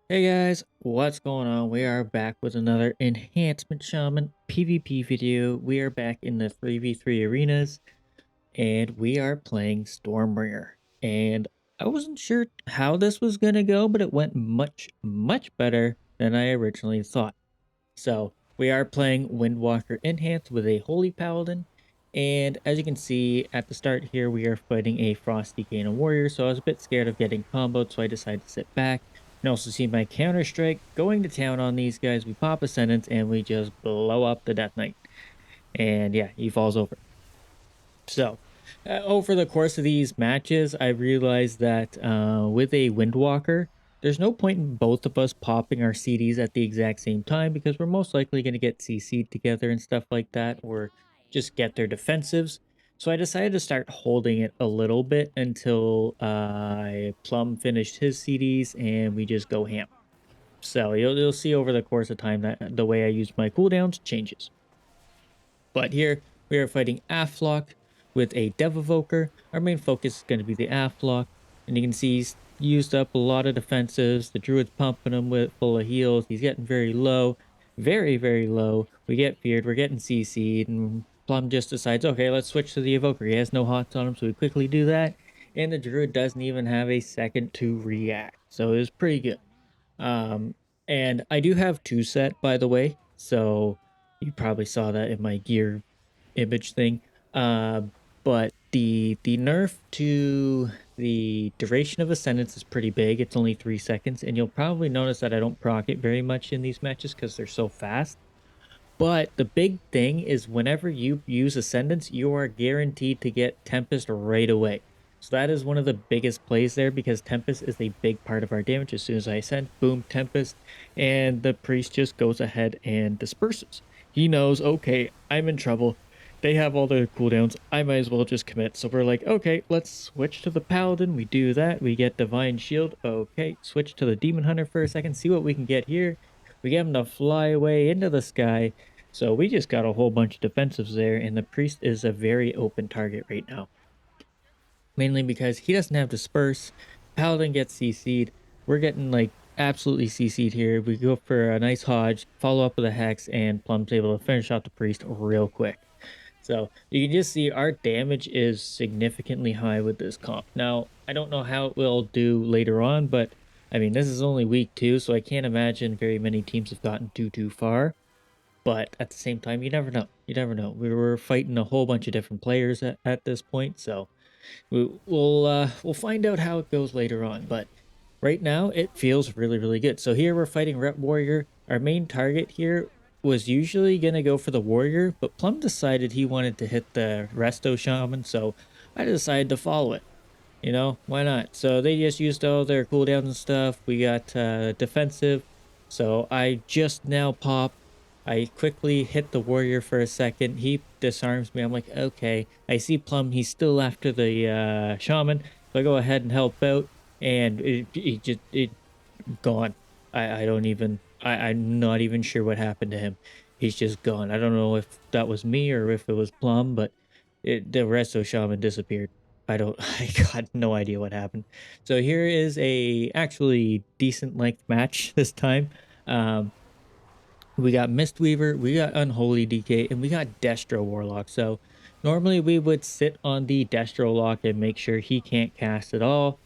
Hey guys, what's going on? We are back with another Enhancement Shaman PvP video. We are back in the 3v3 arenas and we are playing Stormbringer. And I wasn't sure how this was going to go, but it went much better than I originally thought. So we are playing Windwalker Enhanced with a Holy Paladin. And as you can see at the start here, we are fighting a Frosty Gaina Warrior. So I was a bit scared of getting comboed, so I decided to sit back. You can also see my counter strike going to town on these guys. We pop Ascendance and we just blow up the Death Knight. And yeah, he falls over. So, over the course of these matches, I realized that with a Windwalker, there's no point in both of us popping our CDs at the exact same time because we're most likely going to get CC'd together and stuff like that, or just get their defensives. So I decided to start holding it a little bit until Plum finished his CDs and we just go ham. So you'll see over the course of time that the way I use my cooldowns changes. But here we are fighting Aflock with a Dev Evoker. Our main focus is going to be the Aflock. And you can see he's used up a lot of defensives. The Druid's pumping him with full of heals. He's getting very low. Very low. We get feared. We're getting CC'd. And Plum just decides, okay, let's switch to the Evoker. He has no hots on him, so we quickly do that. And the Druid doesn't even have a second to react. So it was pretty good. Um, and I do have two set, by the way. So you probably saw that in my gear image thing. Uh, but the nerf to the duration of Ascendance is pretty big. It's only 3 seconds, and you'll probably notice that I don't proc it very much in these matches because they're so fast. But the big thing is whenever you use Ascendance, you are guaranteed to get Tempest right away. So that is one of the biggest plays there because Tempest is a big part of our damage. As soon as I ascend, boom, Tempest, and the priest just goes ahead and disperses. He knows, okay, I'm in trouble. They have all their cooldowns. I might as well just commit. So we're like, okay, let's switch to the Paladin. We do that. We get Divine Shield. Okay, switch to the Demon Hunter for a second. See what we can get here. We get him to fly away into the sky. So we just got a whole bunch of defensives there, and the priest is a very open target right now. Mainly because he doesn't have disperse. Paladin gets CC'd. We're getting like absolutely CC'd here. We go for a nice Hodge, follow up with a Hex, and Plum's able to finish off the priest real quick. So you can just see our damage is significantly high with this comp. Now, I don't know how it will do later on, but I mean, this is only week 2, so I can't imagine very many teams have gotten too far. But at the same time, you never know. You never know. We were fighting a whole bunch of different players at this point, so we'll find out how it goes later on. But right now, it feels really good. So here we're fighting Rep Warrior. Our main target here was usually gonna go for the Warrior, but Plum decided he wanted to hit the Resto Shaman, so I decided to follow it. You know, why not? So they just used all their cooldowns and stuff. We got defensive. So I just now pop. I quickly hit the warrior for a second. He disarms me. I'm like, okay. I see Plum. He's still after the shaman. So I go ahead and help out. And it gone. I don't even, I'm not even sure what happened to him. He's just gone. I don't know if that was me or if it was Plum, but the Resto Shaman disappeared. I don't, I got no idea what happened. So here is a actually decent length match this time. Um, we got Mistweaver, we got Unholy DK, and we got Destro Warlock. So normally we would sit on the Destro Lock and make sure he can't cast at all.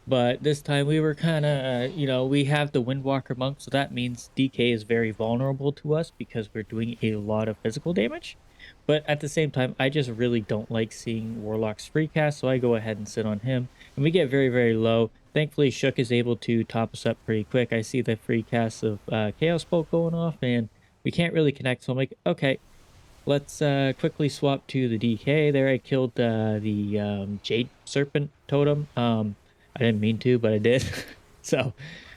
But this time we were kind of, we have the Windwalker Monk, so that means DK is very vulnerable to us because we're doing a lot of physical damage. But at the same time, I just really don't like seeing Warlock's free cast, so I go ahead and sit on him. And we get very low. Thankfully, Shook is able to top us up pretty quick. I see the free cast of Chaos Bolt going off, and we can't really connect, so I'm like, okay, let's quickly swap to the DK. There I killed the Jade Serpent Totem. I didn't mean to, but I did. So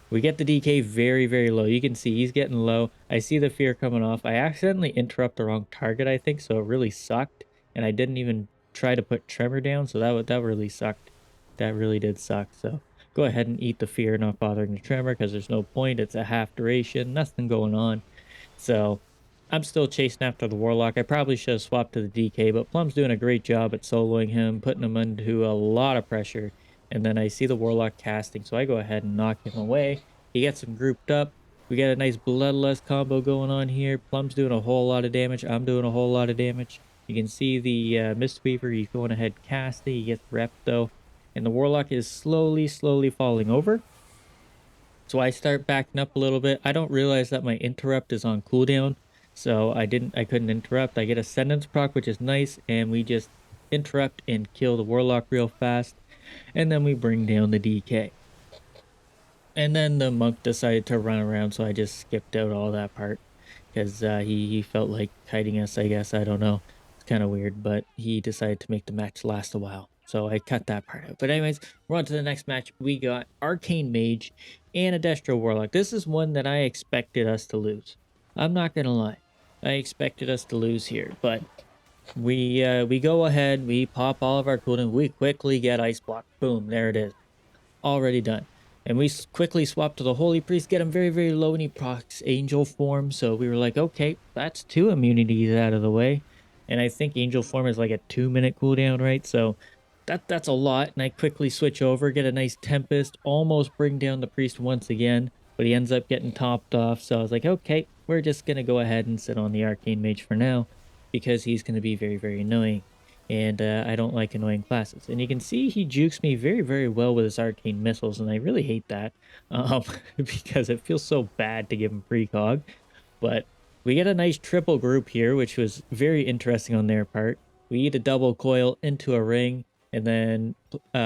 we get the DK very low. You can see he's getting low. I see the fear coming off. I accidentally interrupt the wrong target, I think, so it really sucked. And I didn't even try to put Tremor down, so that really sucked. That really did suck. So go ahead and eat the fear, not bothering the Tremor, because there's no point. It's a half duration, nothing going on. So I'm still chasing after the Warlock. I probably should have swapped to the DK, but Plum's doing a great job at soloing him, putting him into a lot of pressure. And then I see the Warlock casting, so I go ahead and knock him away. He gets them grouped up. We got a nice bloodlust combo going on here. Plum's doing a whole lot of damage. I'm doing a whole lot of damage. You can see the Mistweaver. He's going ahead casting. He gets repped though. And the Warlock is slowly falling over. So I start backing up a little bit. I don't realize that my interrupt is on cooldown. So I couldn't interrupt. I get Ascendance proc, which is nice. And we just interrupt and kill the Warlock real fast. And then we bring down the DK. And then the monk decided to run around, so I just skipped out all that part because he felt like kiting us, I guess. I don't know. It's kind of weird, but he decided to make the match last a while. So I cut that part out. But anyways, we're on to the next match. We got Arcane Mage and a Destro Warlock. This is one that I expected us to lose. I'm not going to lie. I expected us to lose here, but we go ahead, we pop all of our cooldown, we quickly get Ice Block. Boom, there it is. Already done. And we quickly swap to the Holy Priest, get him very low, and he procs Angel Form. So we were like, okay, that's 2 immunities out of the way. And I think Angel Form is like a 2-minute cooldown, right? So that's a lot. And I quickly switch over, get a nice Tempest, almost bring down the Priest once again, but he ends up getting topped off. So I was like, okay, we're just going to go ahead and sit on the Arcane Mage for now because he's going to be very annoying. And I don't like annoying classes. And you can see he jukes me very well with his arcane missiles, and I really hate that because it feels so bad to give him precog. But we get a nice triple group here, which was very interesting on their part. We eat a double coil into a ring, and then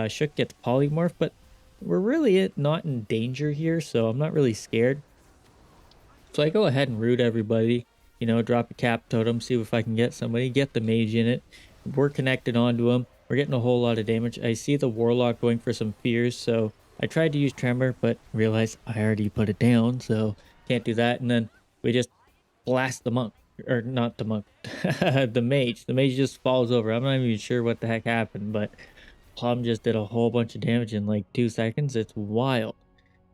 Shook gets polymorph, but we're really not in danger here, so I'm not really scared. So I go ahead and root everybody, drop a cap totem, see if I can get somebody, get the mage in it. We're connected onto him. We're getting a whole lot of damage. I see the warlock going for some fears, so I tried to use tremor, but realized I already put it down, so can't do that. And then we just blast the monk, or not the monk, the mage. The mage just falls over. I'm not even sure what the heck happened, but Plum just did a whole bunch of damage in like 2 seconds. It's wild.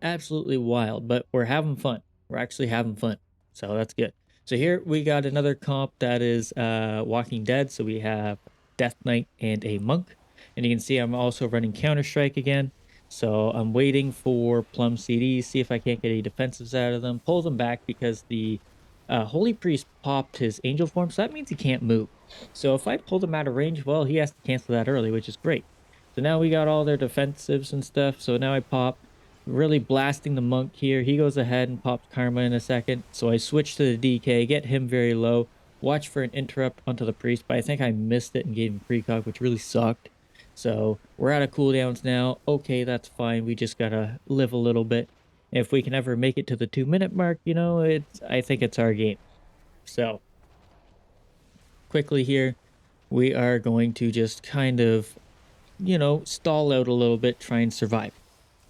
Absolutely wild, but we're having fun. We're actually having fun. So that's good. So here we got another comp that is Walking Dead. So we have Death Knight and a Monk. And you can see I'm also running Counter-Strike again. So I'm waiting for Plum CDs, see if I can't get any defensives out of them. Pull them back because the Holy Priest popped his Angel Form. So that means he can't move. So if I pull them out of range, well, he has to cancel that early, which is great. So now we got all their defensives and stuff. So now I pop, really blasting the monk here. He goes ahead and pops Karma in a second. So I switch to the DK, get him very low, watch for an interrupt onto the priest, but I think I missed it and gave him precog, which really sucked. So we're out of cooldowns now. Okay, that's fine. We just gotta live a little bit. If we can ever make it to the 2-minute mark, I think it's our game. So quickly here, we are going to just kind of, stall out a little bit, try and survive.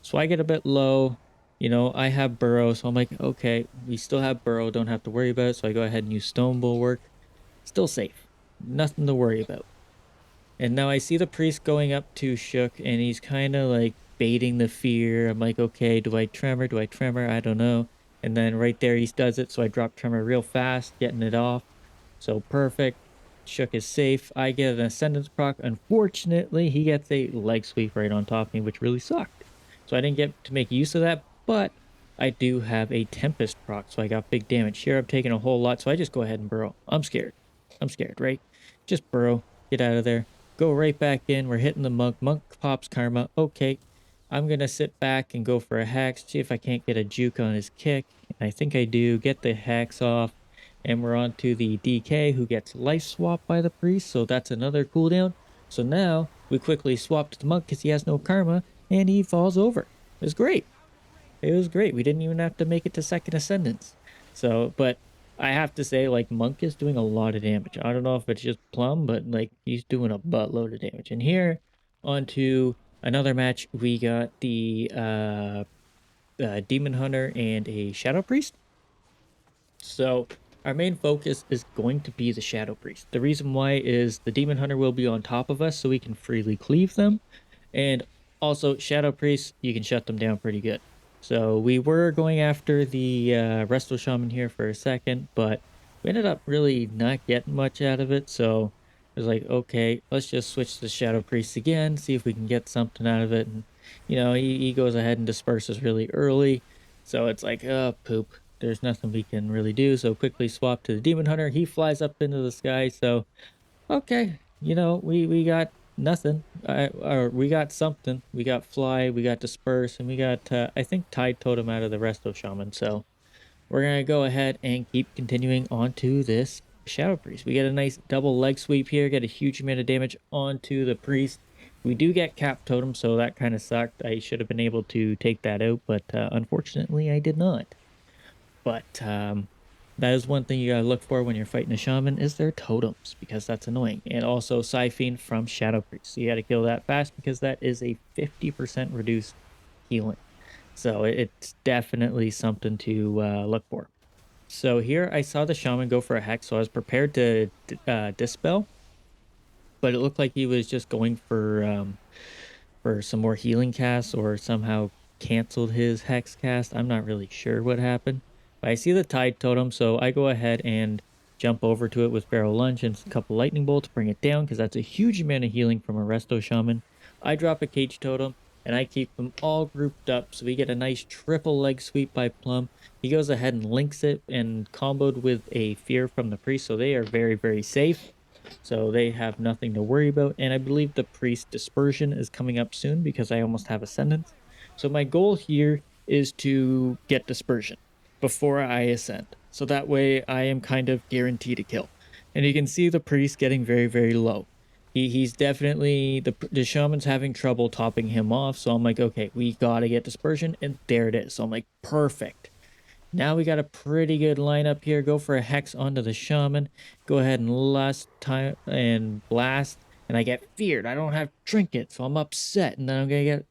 So I get a bit low. I have Burrow, so I'm like, okay, we still have Burrow, don't have to worry about it. So I go ahead and use Stone Bulwark. Still safe. Nothing to worry about. And now I see the priest going up to Shook, and he's kind of like baiting the fear. I'm like, okay, do I tremor? Do I tremor? I don't know. And then right there he does it, so I drop tremor real fast, getting it off. So perfect. Shook is safe. I get an Ascendance proc. Unfortunately, he gets a leg sweep right on top of me, which really sucked. So I didn't get to make use of that, but I do have a Tempest proc, so I got big damage. Here I'm taking a whole lot, so I just go ahead and burrow. I'm scared, right? Just burrow. Get out of there. Go right back in. We're hitting the monk. Monk pops Karma. Okay. I'm going to sit back and go for a hex. See if I can't get a juke on his kick. And I think I do. Get the hex off. And we're on to the DK who gets life swapped by the priest. So that's another cooldown. So now we quickly swap to the monk because he has no karma. And he falls over. It was great. It was great. We didn't even have to make it to second ascendance. So, but I have to say, like, Monk is doing a lot of damage. I don't know if it's just Plum, but, like, he's doing a buttload of damage. And here, onto another match, we got the Demon Hunter and a Shadow Priest. So, our main focus is going to be the Shadow Priest. The reason why is the Demon Hunter will be on top of us, so we can freely cleave them. And also, Shadow Priests, you can shut them down pretty good. So we were going after the Resto Shaman here for a second, but we ended up really not getting much out of it. So I was like, okay, let's just switch to Shadow Priest again, see if we can get something out of it. And, he goes ahead and disperses really early. So it's like, oh, poop. There's nothing we can really do. So quickly swap to the demon hunter. He flies up into the sky. So okay, we got nothing. Or we got something. We got fly. We got disperse, and we got I think tide totem out of the resto shaman. So we're gonna go ahead and keep continuing on to this shadow priest. We get a nice double leg sweep here. Get a huge amount of damage onto the priest. We do get cap totem, so that kind of sucked. I should have been able to take that out, but unfortunately, I did not. But that is one thing you gotta look for when you're fighting a shaman is their totems, because that's annoying. And also Siphene from Shadow Priest. So you gotta kill that fast because that is a 50% reduced healing. So it's definitely something to look for. So here I saw the shaman go for a hex, so I was prepared to dispel, but it looked like he was just going for some more healing casts or somehow canceled his hex cast. I'm not really sure what happened. But I see the tide totem, so I go ahead and jump over to it with barrel lunge and a couple lightning bolts, bring it down because that's a huge amount of healing from a resto shaman. I drop a cage totem and I keep them all grouped up, so we get a nice triple leg sweep by Plum. He goes ahead and links it and comboed with a fear from the priest, so they are very, very safe. So they have nothing to worry about. And I believe the priest dispersion is coming up soon because I almost have ascendance. So my goal here is to get dispersion before I ascend. So that way I am kind of guaranteed a kill. And you can see the priest getting very, very low. He's definitely the shaman's having trouble topping him off. So I'm like, okay, we gotta get dispersion, and there it is. So I'm like, perfect. Now we got a pretty good lineup here. Go for a hex onto the shaman. Go ahead and last time and blast. And I get feared. I don't have trinket, so I'm upset. And then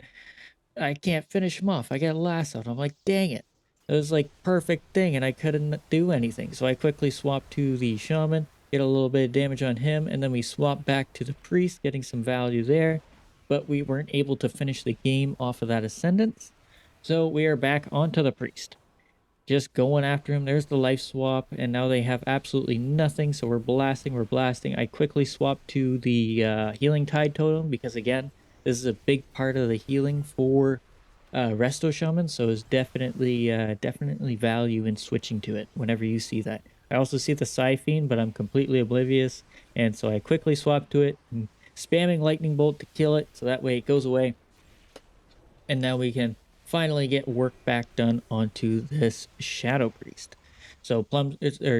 I can't finish him off. I get lassoed. I'm like, dang it. It was like perfect thing, and I couldn't do anything. So I quickly swap to the shaman, get a little bit of damage on him, and then we swap back to the priest, getting some value there. But we weren't able to finish the game off of that ascendance. So we are back onto the priest, just going after him. There's the life swap, and now they have absolutely nothing. So we're blasting. I quickly swap to the healing tide totem because again, this is a big part of the healing for resto shaman. So there's definitely value in switching to it whenever you see that. I also see the Siphene, but I'm completely oblivious, and so I quickly swap to it, and spamming lightning bolt to kill it, so that way it goes away. And now we can finally get work back done onto this shadow priest. So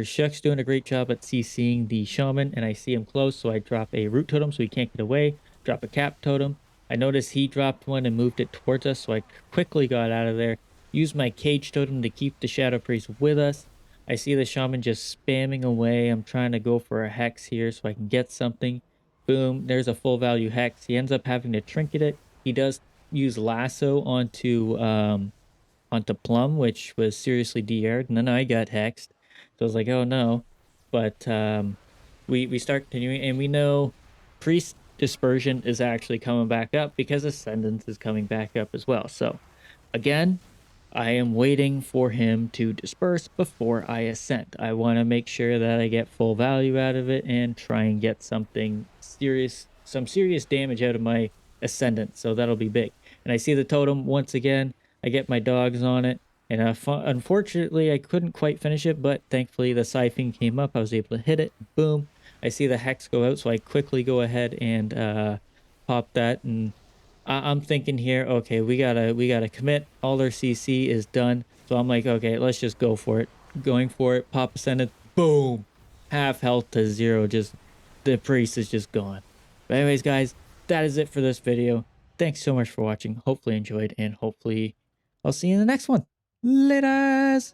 Shuck's doing a great job at CCing the shaman, and I see him close, so I drop a root totem so he can't get away. Drop a cap totem. I noticed he dropped one and moved it towards us, so I quickly got out of there. Used my cage totem to keep the shadow priest with us. I see the shaman just spamming away. I'm trying to go for a hex here so I can get something. Boom, there's a full value hex. He ends up having to trinket it. He does use lasso onto Plum, which was seriously DR'd, and then I got hexed. So I was like, oh no. But we start continuing, and we know priest dispersion is actually coming back up because ascendance is coming back up as well. So again, I am waiting for him to disperse before I ascend. I want to make sure that I get full value out of it and try and get some serious damage out of my ascendant. So that'll be big. And I see the totem once again. I get my dogs on it. And unfortunately, I couldn't quite finish it, but thankfully the Siphene came up. I was able to hit it. Boom. I see the hex go out, so I quickly go ahead and pop that, and I'm thinking here, okay, we gotta commit. All their CC is done. So I'm like, okay, let's just go for it. Going for it, pop ascendant, boom. Half health to zero, just the priest is just gone. But anyways, guys, that is it for this video. Thanks so much for watching. Hopefully you enjoyed, and hopefully I'll see you in the next one. Laters!